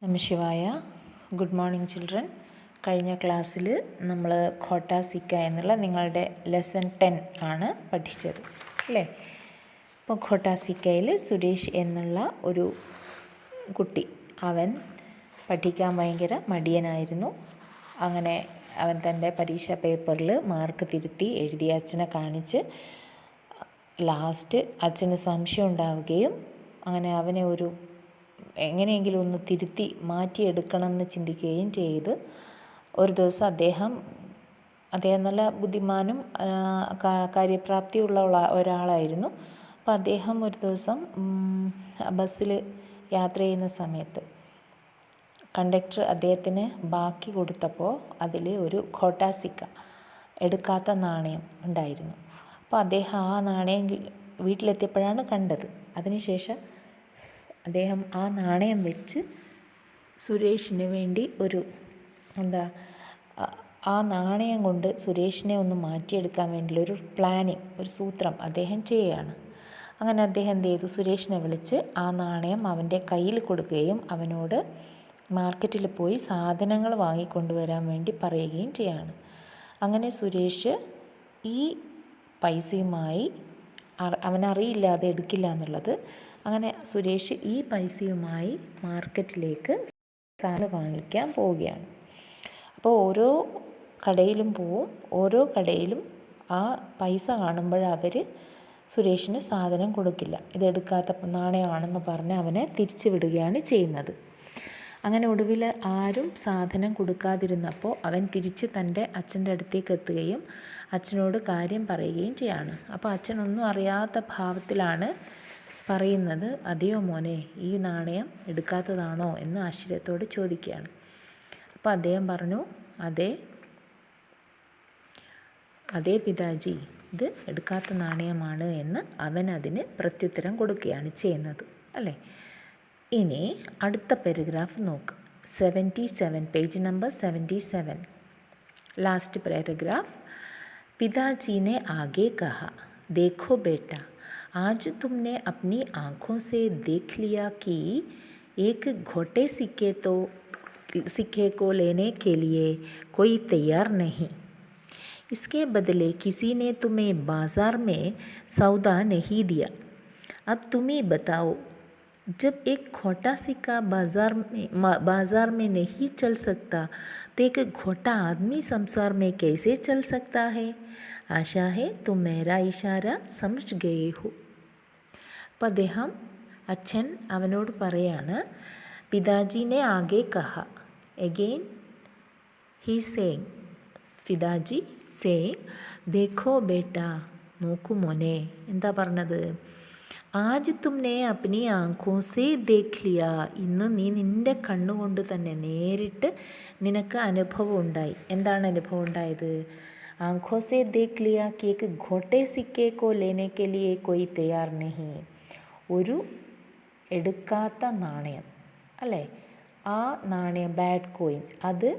Namah Shivaya. Good morning children. കഴിഞ്ഞ ക്ലാസ്സിൽ നമ്മൾ ഖോട്ടാ സിക്ക എന്നുള്ള നിങ്ങളുടെ ലെസൺ 10 ആണ് പഠിച്ചത് അല്ലേ? അപ്പോൾ ഖോട്ടാ സിക്കയിൽ സുരേഷ് എന്നുള്ള ഒരു കുട്ടി, അവൻ പഠിക്കാൻ ഭയങ്കര മടിയനായിരുന്നു. അങ്ങനെ അവൻ തൻ്റെ പരീക്ഷാ പേപ്പറിൽ മാർക്ക് തിരുത്തി എഴുതി അച്ഛനെ കാണിച്ച് ലാസ്റ്റ് അച്ഛന് സംശയം ഉണ്ടാവുകയും അങ്ങനെ അവനെ എങ്ങനെയെങ്കിലും ഒന്ന് തിരുത്തി മാറ്റിയെടുക്കണമെന്ന് ചിന്തിക്കുകയും ചെയ്ത് ഒരു ദിവസം അദ്ദേഹം നല്ല ബുദ്ധിമാനും കാര്യപ്രാപ്തിയുള്ള ഒരാളായിരുന്നു. അപ്പോൾ അദ്ദേഹം ഒരു ദിവസം ബസ്സിൽ യാത്ര ചെയ്യുന്ന സമയത്ത് കണ്ടക്ടർ അദ്ദേഹത്തിന് ബാക്കി കൊടുത്തപ്പോൾ അതിൽ ഒരു ഖോട്ടാ സിക്ക, എടുക്കാത്ത നാണയം ഉണ്ടായിരുന്നു. അപ്പോൾ അദ്ദേഹം ആ നാണയം വീട്ടിലെത്തിയപ്പോഴാണ് കണ്ടത്. അതിനുശേഷം അദ്ദേഹം ആ നാണയം വെച്ച് സുരേഷിന് വേണ്ടി ആ നാണയം കൊണ്ട് സുരേഷിനെ ഒന്ന് മാറ്റിയെടുക്കാൻ വേണ്ടിയുള്ളൊരു പ്ലാനിങ്, ഒരു സൂത്രം അദ്ദേഹം ചെയ്യുകയാണ്. അങ്ങനെ അദ്ദേഹം എന്ത് ചെയ്തു, സുരേഷിനെ വിളിച്ച് ആ നാണയം അവൻ്റെ കയ്യിൽ കൊടുക്കുകയും അവനോട് മാർക്കറ്റിൽ പോയി സാധനങ്ങൾ വാങ്ങിക്കൊണ്ടുവരാൻ വേണ്ടി പറയുകയും ചെയ്യാണ്. അങ്ങനെ സുരേഷ് ഈ പൈസയുമായി, അവനറിയില്ല അത് എടുക്കില്ല എന്നുള്ളത്, അങ്ങനെ സുരേഷ് ഈ പൈസയുമായി മാർക്കറ്റിലേക്ക് സാധനം വാങ്ങിക്കാൻ പോവുകയാണ്. അപ്പോൾ ഓരോ കടയിലും പോവും. ഓരോ കടയിലും ആ പൈസ കാണുമ്പോൾ അവർ സുരേഷിന് സാധനം കൊടുക്കില്ല. ഇതെടുക്കാത്ത നാണയമാണെന്ന് പറഞ്ഞ് അവനെ തിരിച്ചു വിടുകയാണ് ചെയ്യുന്നത്. അങ്ങനെ ഒടുവിൽ ആരും സാധനം കൊടുക്കാതിരുന്നപ്പോൾ അവൻ തിരിച്ച് തൻ്റെ അച്ഛൻ്റെ അടുത്തേക്ക് എത്തുകയും അച്ഛനോട് കാര്യം പറയുകയും ചെയ്യാണ്. അപ്പോൾ അച്ഛനൊന്നും അറിയാത്ത ഭാവത്തിലാണ് പറയുന്നത്, അതെയോ മോനെ, ഈ നാണയം എടുക്കാത്തതാണോ എന്ന് ആശ്ചര്യത്തോട് ചോദിക്കുകയാണ്. അപ്പോൾ അദ്ദേഹം പറഞ്ഞു, അതെ പിതാജി, ഇത് എടുക്കാത്ത നാണയമാണ് എന്ന് അവൻ അതിന് പ്രത്യുത്തരം കൊടുക്കുകയാണ് ചെയ്യുന്നത് അല്ലേ? ഇനി അടുത്ത പാരഗ്രാഫ് നോക്ക്. 77, പേജ് നമ്പർ 77, लास्ट पैराग्राफ. पिताजी ने आगे कहा, देखो बेटा, आज तुमने अपनी आँखों से देख लिया कि एक घोटे सिक्के को लेने के लिए कोई तैयार नहीं. इसके बदले किसी ने तुम्हें बाज़ार में सौदा नहीं दिया. अब तुम ही बताओ, जब एक खोटा सिक्का बाज़ार में नहीं चल सकता तो एक खोटा आदमी संसार में कैसे चल सकता है? आशा है तुम मेरा इशारा समझ गए हो. അപ്പോൾ അദ്ദേഹം, അച്ഛൻ അവനോട് പറയാണ്, പിതാജീനെ ആകെ കഹ, again he saying, പിതാജി saying, Dekho Beta, നോക്കൂ മോനെ. എന്താ പറഞ്ഞത്? ആജ് തുമ്നെ അപ്നി ആँखों से देख लिया, ഇന്ന് നീ നിൻ്റെ കണ്ണുകൊണ്ട് തന്നെ നേരിട്ട് നിനക്ക് അനുഭവം ഉണ്ടായി. എന്താണ് അനുഭവം ഉണ്ടായത്? आँखों से देख लिया कि एक घोटे सिक्के को लेने के लिए कोई तैयार नहीं. ഒരു എടുക്കാത്ത നാണയം അല്ലേ, ആ നാണയം, ബാഡ് കോയിൻ, അത്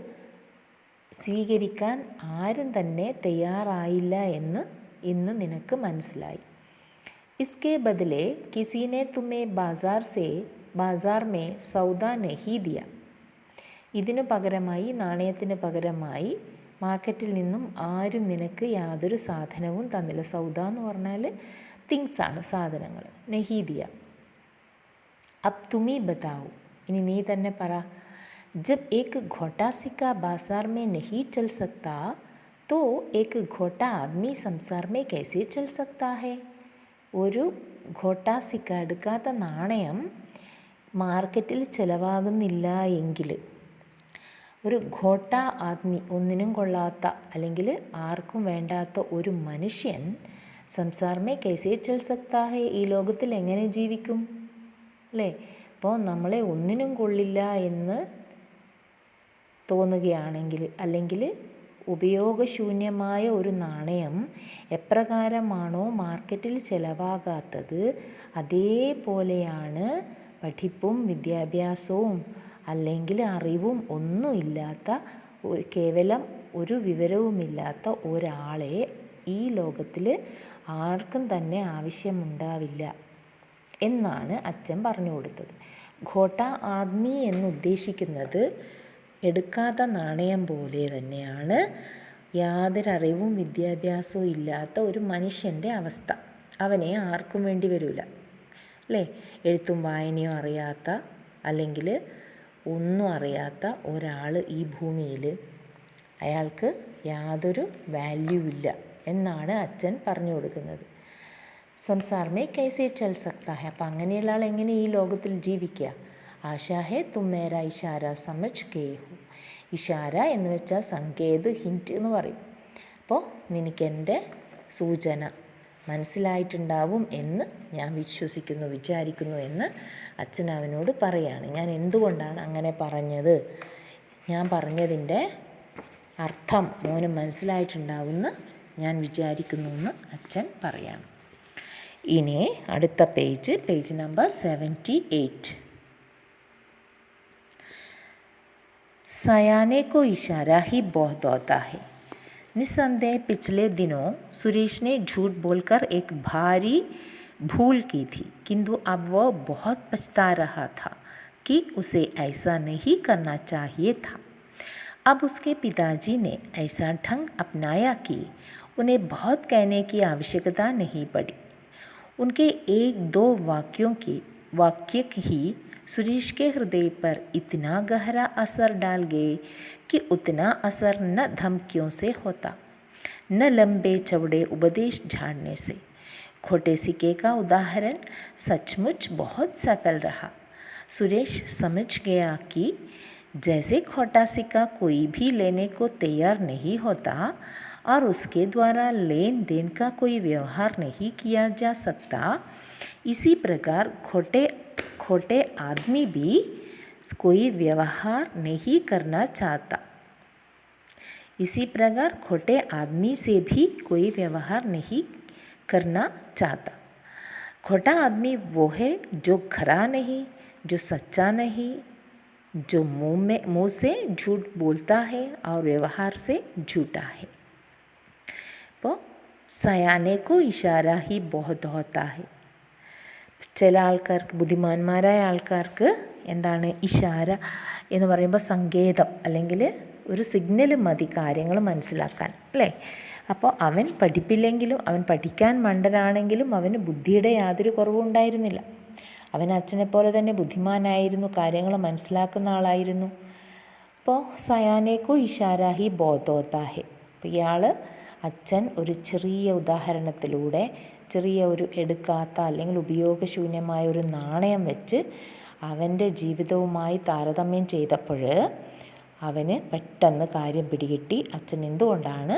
സ്വീകരിക്കാൻ ആരും തന്നെ തയ്യാറായില്ല എന്ന് ഇന്ന് നിനക്ക് മനസ്സിലായി. इसके बदले किसी ने तुम्हें बाज़ार में सौदा नहीं दिया. ഇതിനു പകരമായി, നാണയത്തിന് പകരമായി മാർക്കറ്റിൽ നിന്നും ആരും നിനക്ക് യാതൊരു സാധനവും തന്നില്ല. സൗദ എന്ന് പറഞ്ഞാൽ തിങ്സാണ്, സാധനങ്ങൾ. നെഹീദിയ. അബ് തുമി ബതാവു, ഇനി നീ തന്നെ പറ. ജബ് ഏക് ഘോട്ടാ സിക്ക ബാസാർ മേ നഹീ ചൽ സക്താ തോ ഏക് ഘോട്ടാ ആദ്മി സംസാർ മേ കൈസേ ചൽ സക്താ ഹൈ. ഒരു ഘോട്ടാ സിക്ക, എടുക്കാത്ത നാണയം മാർക്കറ്റിൽ ചിലവാകുന്നില്ല എങ്കിൽ ഒരു ഘോട്ട ആദ്മി, ഒന്നിനും കൊള്ളാത്ത അല്ലെങ്കിൽ ആർക്കും വേണ്ടാത്ത ഒരു മനുഷ്യൻ സംസാർ മേ കൈസേ ചൽ സക്താ ഹൈ, ഈ ലോകത്തിൽ എങ്ങനെ ജീവിക്കും അല്ലേ? അപ്പോൾ നമ്മളെ ഒന്നിനും കൊള്ളില്ല എന്ന് തോന്നുകയാണെങ്കിൽ, അല്ലെങ്കിൽ ഉപയോഗശൂന്യമായ ഒരു നാണയം എപ്രകാരമാണോ മാർക്കറ്റിൽ ചിലവാകാത്തത്, അതേപോലെയാണ് പഠിപ്പും വിദ്യാഭ്യാസവും അല്ലെങ്കിൽ അറിവും ഒന്നുമില്ലാത്ത, കേവലം ഒരു വിവരവുമില്ലാത്ത ഒരാളെ ഈ ലോകത്തിൽ ആർക്കും തന്നെ ആവശ്യമുണ്ടാവില്ല എന്നാണ് അച്ഛൻ പറഞ്ഞു കൊടുത്തത്. ഘോട്ട ആദ്മി എന്നുദ്ദേശിക്കുന്നത് എടുക്കാത്ത നാണയം പോലെ തന്നെയാണ് യാതൊരറിവും വിദ്യാഭ്യാസവും ഇല്ലാത്ത ഒരു മനുഷ്യൻ്റെ അവസ്ഥ. അവനെ ആർക്കും വേണ്ടി വരില്ല അല്ലേ? എഴുത്തും വായനയും അറിയാത്ത അല്ലെങ്കിൽ ഒന്നും അറിയാത്ത ഒരാൾ ഈ ഭൂമിയിൽ അയാൾക്ക് യാതൊരു വാല്യൂ ഇല്ല എന്നാണ് അച്ഛൻ പറഞ്ഞു കൊടുക്കുന്നത്. സംസാർമേ കൈസേ ചൽ സക്താ ഹെ. അപ്പം അങ്ങനെയുള്ള ആൾ എങ്ങനെ ഈ ലോകത്തിൽ ജീവിക്കുക? ആശാ ഹെ തും മേരാ ഇഷാര സമജ് ഗേ ഹോ. ഇഷാര എന്ന് വെച്ചാൽ സങ്കേത്, ഹിൻറ്റ് എന്ന് പറയും. അപ്പോൾ നിനക്കെൻ്റെ സൂചന മനസ്സിലായിട്ടുണ്ടാവും എന്ന് ഞാൻ വിചാരിക്കുന്നു എന്ന് അച്ഛൻ അവനോട് പറയാണ്. ഞാൻ എന്തുകൊണ്ടാണ് അങ്ങനെ പറഞ്ഞത്, ഞാൻ പറഞ്ഞതിൻ്റെ അർത്ഥം മോന് മനസ്സിലായിട്ടുണ്ടാവുമെന്ന് ഞാൻ വിചാരിക്കുന്നു എന്ന് അച്ഛൻ പറയാണ്. ഇനി അടുത്ത പേജ് നമ്പർ 78. सयाने को इशारा ही बहुत होता है. निस्संदेह पिछले दिनों सुरेश ने झूठ बोलकर एक भारी भूल की थी, किंतु अब वह बहुत पछता रहा था कि उसे ऐसा नहीं करना चाहिए था. अब उसके पिताजी ने ऐसा ढंग अपनाया कि उन्हें बहुत कहने की आवश्यकता नहीं पड़ी. उनके एक दो वाक्य ही सुरेश के हृदय पर इतना गहरा असर डाल गए कि उतना असर न धमकियों से होता, न लंबे चौड़े उपदेश झाड़ने से. खोटे सिक्के का उदाहरण सचमुच बहुत सफल रहा. सुरेश समझ गया कि जैसे खोटा सिक्का कोई भी लेने को तैयार नहीं होता और उसके द्वारा लेन देन का कोई व्यवहार नहीं किया जा सकता, इसी प्रकार खोटे आदमी भी कोई व्यवहार नहीं करना चाहता. इसी प्रकार खोटे आदमी से भी कोई व्यवहार नहीं करना चाहता. खोटा आदमी वो है जो खरा नहीं, जो सच्चा नहीं, जो मुंह से झूठ बोलता है और व्यवहार से झूठा है. അപ്പോൾ സയാനേക്കോ ഇഷാര ഹി ബഹുത് ഹോത്താ ഹെ. ചില ആൾക്കാർക്ക്, ബുദ്ധിമാന്മാരായ ആൾക്കാർക്ക് എന്താണ് ഇഷാര എന്ന് പറയുമ്പോൾ സങ്കേതം അല്ലെങ്കിൽ ഒരു സിഗ്നൽ മതി കാര്യങ്ങൾ മനസ്സിലാക്കാൻ അല്ലേ? അപ്പോൾ അവൻ പഠിപ്പില്ലെങ്കിലും, അവൻ പഠിക്കാൻ മണ്ടനാണെങ്കിലും അവന് ബുദ്ധിയുടെ യാതൊരു കുറവും ഉണ്ടായിരുന്നില്ല. അവൻ അച്ഛനെ പോലെ തന്നെ ബുദ്ധിമാനായിരുന്നു, കാര്യങ്ങൾ മനസ്സിലാക്കുന്ന ആളായിരുന്നു. അപ്പോൾ സയാനേക്കോ ഇഷാര ഹി ബഹുത് ഹോത്താ ഹെ. അപ്പോൾ ഇയാൾ അച്ഛൻ ഒരു ചെറിയ ഉദാഹരണത്തിലൂടെ ചെറിയ ഒരു എടുക്കാത്ത അല്ലെങ്കിൽ ഉപയോഗശൂന്യമായ ഒരു നാണയം വെച്ച് അവൻ്റെ ജീവിതവുമായി താരതമ്യം ചെയ്തപ്പോൾ അവന് പെട്ടെന്ന് കാര്യം പിടികിട്ടി അച്ഛൻ എന്തുകൊണ്ടാണ്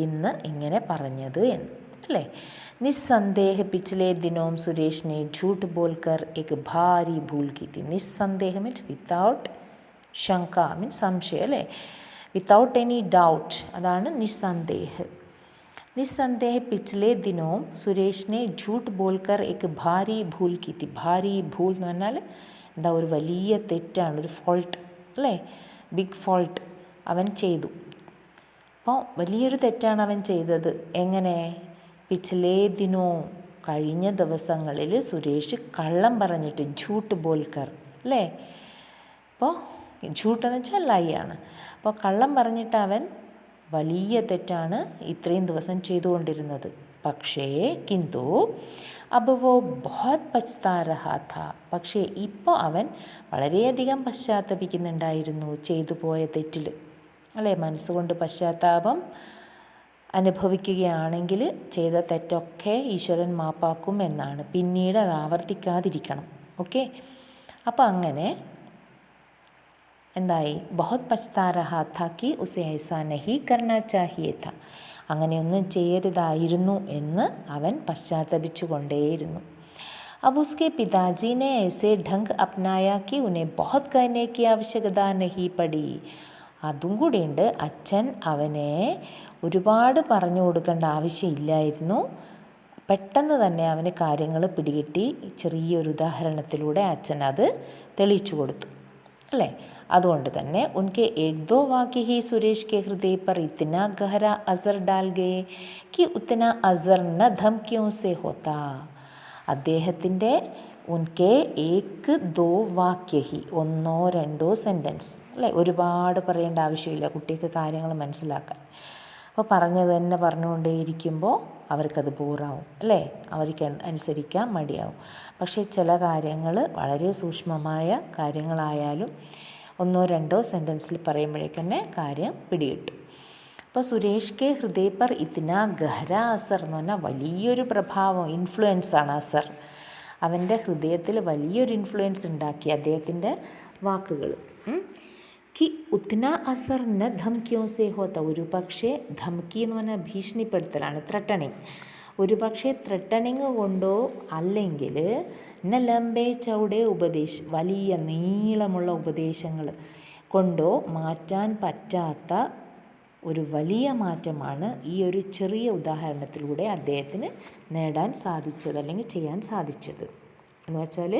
ഇന്ന് ഇങ്ങനെ പറഞ്ഞത് എന്ന് അല്ലേ? നിസ്സന്ദേഹ പിछले दिनों സുരേഷ് ने झूठ बोलकर एक भारी भूल की थी. നിസ്സന്ദേഹ മീൻസ് വിത്തൗട്ട് ശങ്ക മീൻസ് സംശയം അല്ലേ? വിത്തൗട്ട് എനി ഡൗട്ട്, അതാണ് നിസ്സന്ദേഹ. निस्संदेह पिछले दिनों सुरेश ने झूठ बोलकर एक भारी भूल की थी. ഭാരി ഭൂൽ എന്ന് പറഞ്ഞാൽ എന്താ, ഒരു വലിയ തെറ്റാണ്, ഒരു ഫോൾട്ട് അല്ലേ? ബിഗ് ഫോൾട്ട് അവൻ ചെയ്തു. അപ്പോൾ വലിയൊരു തെറ്റാണ് അവൻ ചെയ്തത്. എങ്ങനെ? പിछले ദിനോ, കഴിഞ്ഞ ദിവസങ്ങളിൽ സുരേഷ് കള്ളം പറഞ്ഞിട്ട്, झूठ बोलकर അല്ലേ? അപ്പോൾ झूठ എന്ന് വെച്ചാൽ ലൈ ആണ്. അപ്പോൾ കള്ളം പറഞ്ഞിട്ട് അവൻ വലിയ തെറ്റാണ് ഇത്രയും ദിവസം ചെയ്തുകൊണ്ടിരുന്നത്. പക്ഷേ കിന്തു അബ് വോ ബഹുത് പച്താ രഹാ താ. പക്ഷേ ഇപ്പോൾ അവൻ വളരെയധികം പശ്ചാത്തപിക്കുന്നുണ്ടായിരുന്നു ചെയ്തു പോയ തെറ്റിൽ അല്ലേ? മനസ്സുകൊണ്ട് പശ്ചാത്താപം അനുഭവിക്കുകയാണെങ്കിൽ ചെയ്ത തെറ്റൊക്കെ ഈശ്വരൻ മാപ്പാക്കും എന്നാണ്. പിന്നീട് അത് ആവർത്തിക്കാതിരിക്കണം. ഓക്കെ, അപ്പോൾ അങ്ങനെ എന്തായി? ബഹുത് പച്താ രഹാ താ കി ഉസെ ഐസാ നഹി കർണാ ചാഹിയേ താ. അങ്ങനെയൊന്നും ചെയ്യരുതായിരുന്നു എന്ന് അവൻ പശ്ചാത്തപിച്ചു കൊണ്ടേയിരുന്നു. अब उसके पिताजी ने ऐसे ढंग अपनाया कि उन्हें बहुत कहने की आवश्यकता नहीं पड़ी. അതും കൂടിയുണ്ട്, അച്ഛൻ അവനെ ഒരുപാട് പറഞ്ഞു കൊടുക്കേണ്ട ആവശ്യമില്ലായിരുന്നു. പെട്ടെന്ന് തന്നെ അവന് കാര്യങ്ങൾ പിടികിട്ടി. ചെറിയൊരു ഉദാഹരണത്തിലൂടെ അച്ഛൻ അത് തെളിയിച്ചു കൊടുത്തു അല്ലേ? അതുകൊണ്ട് തന്നെ ഉൻകെ ഏക് ദോ വാക്യ ഹി സുരേഷ് കെ ഹൃദയ പർ ഇतना गहरा असर डाल गए कि उतना असर न धमकियों से होता. അദ്ദേഹത്തിൻ്റെ ഉൻകെ ഏക്ക് ദോ വാക്യ ഹി, ഒന്നോ രണ്ടോ സെൻറ്റൻസ് അല്ലേ, ഒരുപാട് പറയേണ്ട ആവശ്യമില്ല കുട്ടിക്ക് കാര്യങ്ങൾ മനസ്സിലാക്കാൻ. അപ്പോൾ പറഞ്ഞത് തന്നെ പറഞ്ഞുകൊണ്ടേയിരിക്കുമ്പോൾ അവർക്കത് ബോറാവും അല്ലേ, അവർക്ക് അനുസരിക്കാൻ മടിയാവും. പക്ഷേ ചില കാര്യങ്ങൾ വളരെ സൂക്ഷ്മമായ കാര്യങ്ങളായാലും ഒന്നോ രണ്ടോ സെൻറ്റൻസിൽ പറയുമ്പോഴേക്കന്നെ കാര്യം പിടികിട്ടും. അപ്പോൾ സുരേഷ് കെ ഹൃദയ പർ ഇത്ന ഗഹര അസർ എന്ന് പറഞ്ഞാൽ വലിയൊരു പ്രഭാവം, ഇൻഫ്ലുവൻസാണ് അസർ. അവൻ്റെ ഹൃദയത്തിൽ വലിയൊരു ഇൻഫ്ലുവൻസ് ഉണ്ടാക്കി അദ്ദേഹത്തിൻ്റെ വാക്കുകൾ. കി ഉത്ന അസർ ന ധംകിയോ സേ ഹോത്ത, ഒരു പക്ഷേ ധംകി എന്ന് പറഞ്ഞാൽ ഭീഷണിപ്പെടുത്തലാണ്, ത്രട്ടണിങ്. ഒരു പക്ഷേ ത്രട്ടണിങ് കൊണ്ടോ അല്ലെങ്കിൽ ന ലംബേ ചൗടെ ഉപദേശ്, വലിയ നീളമുള്ള ഉപദേശങ്ങൾ കൊണ്ടോ മാറ്റാൻ പറ്റാത്ത ഒരു വലിയ മാറ്റമാണ് ഈ ഒരു ചെറിയ ഉദാഹരണത്തിലൂടെ അദ്ദേഹത്തിന് നേടാൻ സാധിച്ചത് അല്ലെങ്കിൽ ചെയ്യാൻ സാധിച്ചത്. എന്ന് വെച്ചാൽ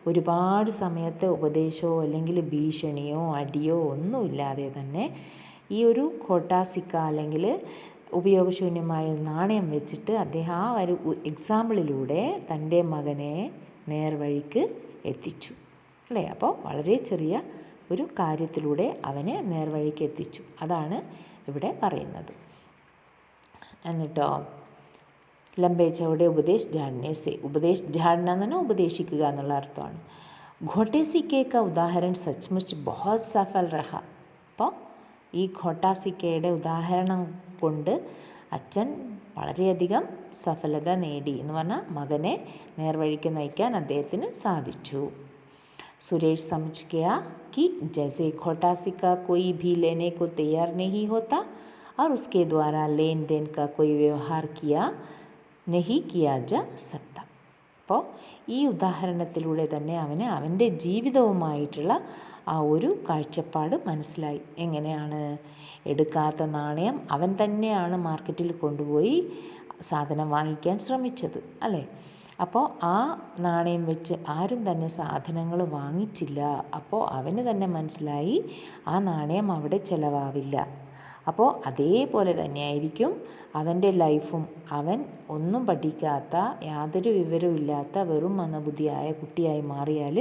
ഒരുപാട് സമയത്തെ ഉപദേശമോ അല്ലെങ്കിൽ ഭീഷണിയോ അടിയോ ഒന്നുമില്ലാതെ തന്നെ ഈ ഒരു ഖോട്ടാസിക്ക അല്ലെങ്കിൽ ഉപയോഗശൂന്യമായ നാണയം വെച്ചിട്ട് അദ്ദേഹം ആ ഒരു എക്സാമ്പിളിലൂടെ തൻ്റെ മകനെ നേർവഴിക്ക് എത്തിച്ചു അല്ലേ. അപ്പോൾ വളരെ ചെറിയ ഒരു കാര്യത്തിലൂടെ അവനെ നേർവഴിക്ക് എത്തിച്ചു, അതാണ് ഇവിടെ പറയുന്നത്. എന്നിട്ടോ ലംബേ ചൗടെ ഉപദേശ് ഝാഡ്നെ സെ, ഉപദേശ് ഝാഡ്ന എന്ന് പറഞ്ഞാൽ ഉപദേശിക്കുക എന്നുള്ള അർത്ഥമാണ്. ഘോട്ടെ സിക്കയ്ക്ക് ഉദാഹരണം സച്ച്മുച്ച് ബഹുത് സഫൽ രഹ. അപ്പോൾ ഈ ഘോട്ടാ സിക്കയുടെ ഉദാഹരണം കൊണ്ട് അച്ഛൻ വളരെയധികം സഫലത നേടി എന്ന് പറഞ്ഞാൽ മകനെ നേർവഴിക്ക് നയിക്കാൻ അദ്ദേഹത്തിന് സാധിച്ചു. सुरेश समझ गया कि जैसे खोटा सिक्का कोई भी लेने को तैयार नहीं होता और उसके द्वारा लेन देन का कोई व्यवहार नहीं किया जा सकता. അപ്പോൾ ഈ ഉദാഹരണത്തിലൂടെ തന്നെ അവന് അവൻ്റെ ജീവിതവുമായിട്ടുള്ള ആ ഒരു കാഴ്ചപ്പാട് മനസ്സിലായി. എങ്ങനെയാണ് എടുക്കാത്ത നാണയം അവൻ തന്നെയാണ് മാർക്കറ്റിൽ കൊണ്ടുപോയി സാധനം വാങ്ങിക്കാൻ ശ്രമിച്ചത് അല്ലേ. അപ്പോൾ ആ നാണയം വെച്ച് ആരും തന്നെ സാധനങ്ങൾ വാങ്ങിച്ചില്ല. അപ്പോൾ അവന് തന്നെ മനസ്സിലായി ആ നാണയം അവിടെ ചിലവാവില്ല. അപ്പോൾ അതേപോലെ തന്നെയായിരിക്കും അവൻ്റെ ലൈഫും. അവൻ ഒന്നും പഠിക്കാത്ത, യാതൊരു വിവരവും ഇല്ലാത്ത വെറും മന്ദബുദ്ധിയായ കുട്ടിയായി മാറിയാൽ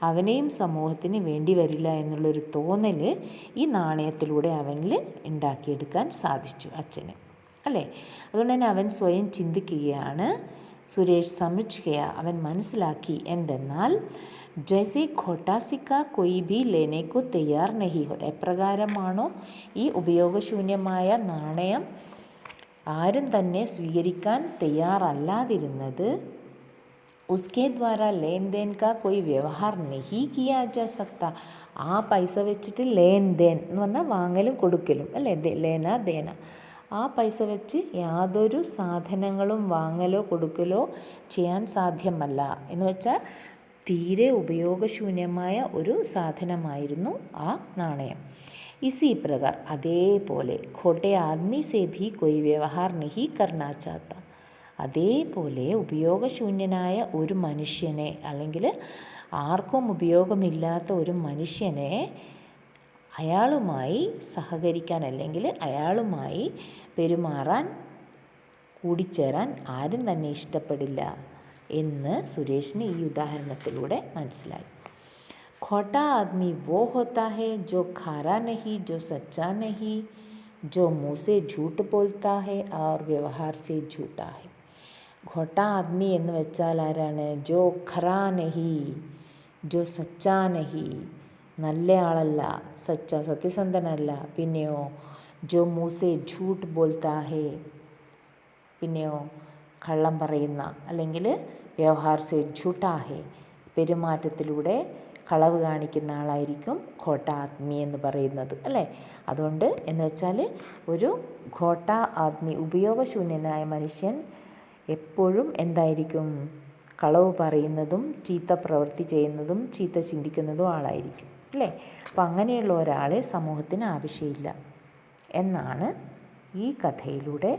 അവനെയും സമൂഹത്തിന് വേണ്ടി വരില്ല എന്നുള്ളൊരു തോന്നൽ ഈ നാണയത്തിലൂടെ അവനിൽ ഉണ്ടാക്കിയെടുക്കാൻ സാധിച്ചു അച്ഛന് അല്ലേ. അതുകൊണ്ട് തന്നെ അവൻ സ്വയം ചിന്തിക്കുകയാണ്. സുരേഷ് സമജ് ഗയ, അവൻ മനസ്സിലാക്കി എന്തെന്നാൽ ജൈസെ ഖോട്ടാ സിക്ക കൊയ് ഭി ലേനെ കോ തയ്യാർ നഹി ഹോ, എപ്രകാരമാണോ ഈ ഉപയോഗശൂന്യമായ നാണയം ആരും തന്നെ സ്വീകരിക്കാൻ തയ്യാറല്ലാതിരുന്നത്, ഉസ്കെ ദ്വാര ലേൻ ദേൻ കാ കൊയ് വ്യവഹാർ നഹി കിയാ ജാ സക്ത, ആ പൈസ വെച്ചിട്ട് ലേൻ ദേൻ എന്ന് പറഞ്ഞാൽ വാങ്ങലും കൊടുക്കലും അല്ലേ, ലേന ദേന, ആ പൈസ വെച്ച് യാതൊരു സാധനങ്ങളും വാങ്ങലോ കൊടുക്കലോ ചെയ്യാൻ സാധ്യമല്ല. എന്ന് വെച്ചാൽ തീരെ ഉപയോഗശൂന്യമായ ഒരു സാധനമായിരുന്നു ആ നാണയം. ഇസി പ്രകാർ, അതേപോലെ ഖോട്ടെ ആദ്മി സേ ഭി കൊയ് വ്യവഹാർ നഹി കർനാ ചാത്ത, അതേപോലെ ഉപയോഗശൂന്യനായ ഒരു മനുഷ്യനെ അല്ലെങ്കിൽ ആർക്കും ഉപയോഗമില്ലാത്ത ഒരു മനുഷ്യനെ അയാളുമായി സഹകരിക്കാൻ അല്ലെങ്കിൽ അയാളുമായി പെരുമാറാൻ കൂടിച്ചേരാൻ ആരും തന്നെ ഇഷ്ടപ്പെടില്ല എന്ന് സുരേഷിന് ഈ ഉദാഹരണത്തിലൂടെ മനസ്സിലായി. ഖോട്ടാ ആദ്മി വോ ഹോത്താ ഹെ ജോ ഖാരാ നഹി, ജോ സച്ചാ നഹി, ജോ മുँह से झूठ बोलता है और व्यवहार से झूठा है. ഖോട്ടാ ആദ്മി എന്ന് വെച്ചാൽ ആരാണ്? ജോ ഖറാ നഹി, ജോ സച്ചാ നഹി, നല്ല ആളല്ല, സച്ച സത്യസന്ധനല്ല, പിന്നെയോ ജോ മൂസെ ഝൂട്ട് ബോൽത്താ ഹേ, പിന്നെയോ കള്ളം പറയുന്ന അല്ലെങ്കിൽ വ്യവഹാർ സെ ഝൂട്ടാ ഹേ, പെരുമാറ്റത്തിലൂടെ കളവ് കാണിക്കുന്ന ആളായിരിക്കും ഖോട്ടാ ആദ്മി എന്ന് പറയുന്നത് അല്ലേ. അതുകൊണ്ട് എന്ന് വെച്ചാൽ ഒരു ഖോട്ടാ ആദ്മി, ഉപയോഗശൂന്യനായ മനുഷ്യൻ എപ്പോഴും എന്തായിരിക്കും? കളവ് പറയുന്നതും ചീത്ത പ്രവൃത്തി ചെയ്യുന്നതും ചീത്ത ചിന്തിക്കുന്നതും ആളായിരിക്കും അല്ലേ. അപ്പം അങ്ങനെയുള്ള ഒരാളെ സമൂഹത്തിന് ആവശ്യമില്ല എന്നാണ് ഈ കഥയിലൂടെ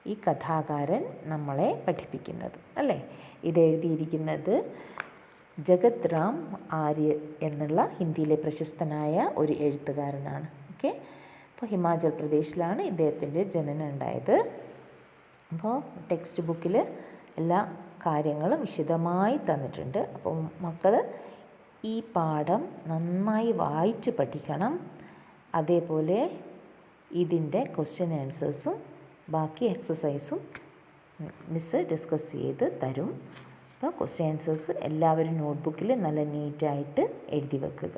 ഈ കഥാകാരൻ നമ്മളെ പഠിപ്പിക്കുന്നത് അല്ലേ. ഇതെഴുതിയിരിക്കുന്നത് ജഗത് റാം ആര്യ എന്നുള്ള ഹിന്ദിയിലെ പ്രശസ്തനായ ഒരു എഴുത്തുകാരനാണ്. ഓക്കെ, അപ്പോൾ ഹിമാചൽ പ്രദേശിലാണ് ഇദ്ദേഹത്തിൻ്റെ ജനനം ഉണ്ടായത്. അപ്പോൾ ടെക്സ്റ്റ് ബുക്കിൽ എല്ലാ കാര്യങ്ങൾ വിശദമായി തന്നിട്ടുണ്ട്. അപ്പോൾ മക്കൾ ഈ പാഠം നന്നായി വായിച്ച് പഠിക്കണം. അതേപോലെ ഇതിൻ്റെ ക്വസ്റ്റ്യൻ ആൻസേഴ്സും ബാക്കി എക്സസൈസും മിസ്സ് ഡിസ്കസ് ചെയ്ത് തരും. അപ്പോൾ ക്വസ്റ്റ്യൻ ആൻസേഴ്സ് എല്ലാവരും നോട്ട്ബുക്കിൽ നല്ല നീറ്റായിട്ട് എഴുതി വെക്കുക.